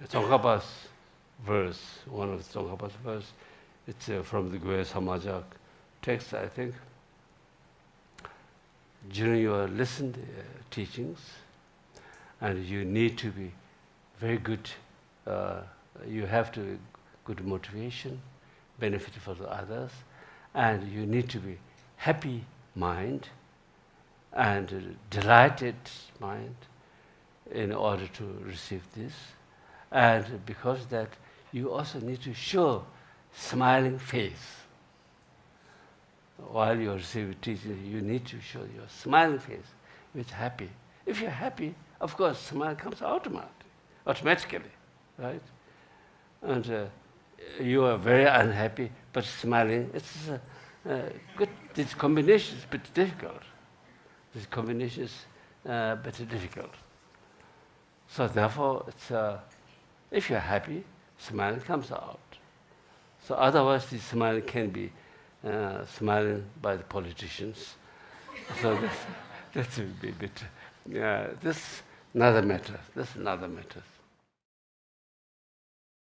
Tsongkhapa's verse, one of Tsongkhapa's verse, it's from the Gwe Samajak text, I think. During your listened teachings, and you need to be very good, you have to good motivation, benefit for the others, and you need to be happy mind and delighted mind in order to receive this. And because that, you also need to show smiling face. While you receive teaching, you need to show your smiling face with happy. If you're happy, of course, smile comes automatically, right? And you are very unhappy, but smiling, it's good. This combination is a bit difficult. This combination is a bit difficult. So therefore, it's, if you're happy, smiling comes out. So otherwise, the smiling can be smiling by the politicians. So that's a bit, this another matter. This is another matter.